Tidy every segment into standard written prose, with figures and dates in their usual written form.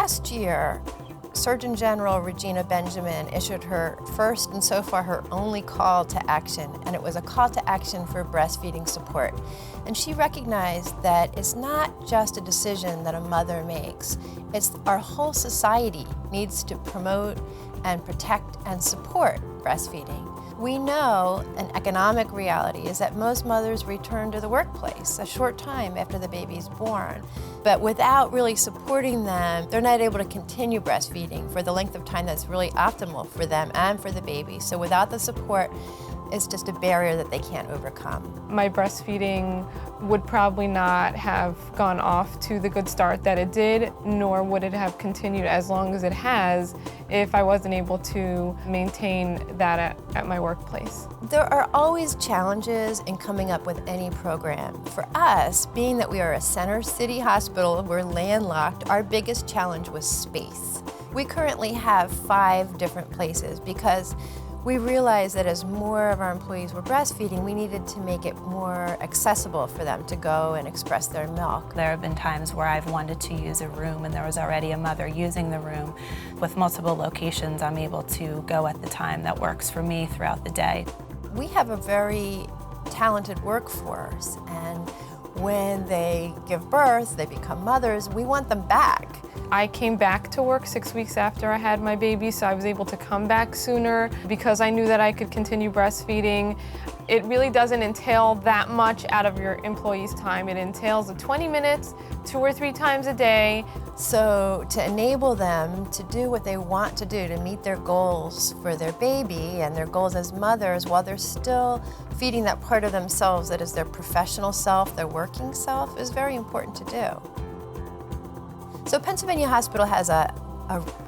Last year, Surgeon General Regina Benjamin issued her first and so far her only call to action, and it was a call to action for breastfeeding support. And she recognized that it's not just a decision that a mother makes, it's our whole society needs to promote and protect and support breastfeeding. We know an economic reality is that most mothers return to the workplace a short time after the baby's born. But without really supporting them, they're not able to continue breastfeeding for the length of time that's really optimal for them and for the baby. So without the support, it's just a barrier that they can't overcome. My breastfeeding would probably not have gone off to the good start that it did, nor would it have continued as long as it has if I wasn't able to maintain that at my workplace. There are always challenges in coming up with any program. For us, being that we are a center city hospital, we're landlocked, our biggest challenge was space. We currently have 5 different places because we realized that as more of our employees were breastfeeding, we needed to make it more accessible for them to go and express their milk. There have been times where I've wanted to use a room and there was already a mother using the room. With multiple locations, I'm able to go at the time that works for me throughout the day. We have a very talented workforce, and when they give birth, they become mothers, we want them back. I came back to work 6 weeks after I had my baby, so I was able to come back sooner because I knew that I could continue breastfeeding. It really doesn't entail that much out of your employees' time. It entails 20 minutes, 2 or 3 times a day. So to enable them to do what they want to do, to meet their goals for their baby and their goals as mothers while they're still feeding that part of themselves that is their professional self, their working self, is very important to do. So Pennsylvania Hospital has a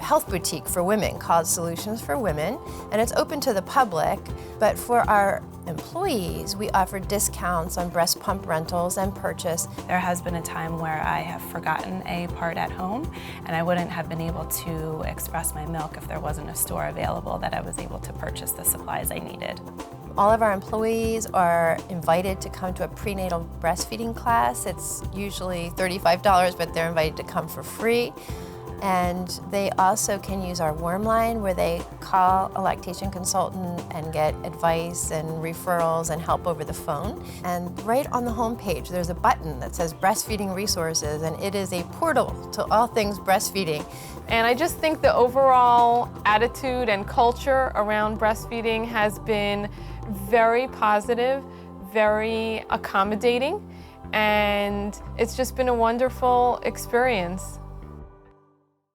health boutique for women called Solutions for Women, and it's open to the public, but for our employees, we offer discounts on breast pump rentals and purchase. There has been a time where I have forgotten a part at home, and I wouldn't have been able to express my milk if there wasn't a store available that I was able to purchase the supplies I needed. All of our employees are invited to come to a prenatal breastfeeding class. It's usually $35, but they're invited to come for free. And they also can use our warm line where they call a lactation consultant and get advice and referrals and help over the phone. And right on the homepage, there's a button that says Breastfeeding Resources, and it is a portal to all things breastfeeding. And I just think the overall attitude and culture around breastfeeding has been very positive, very accommodating, and it's just been a wonderful experience.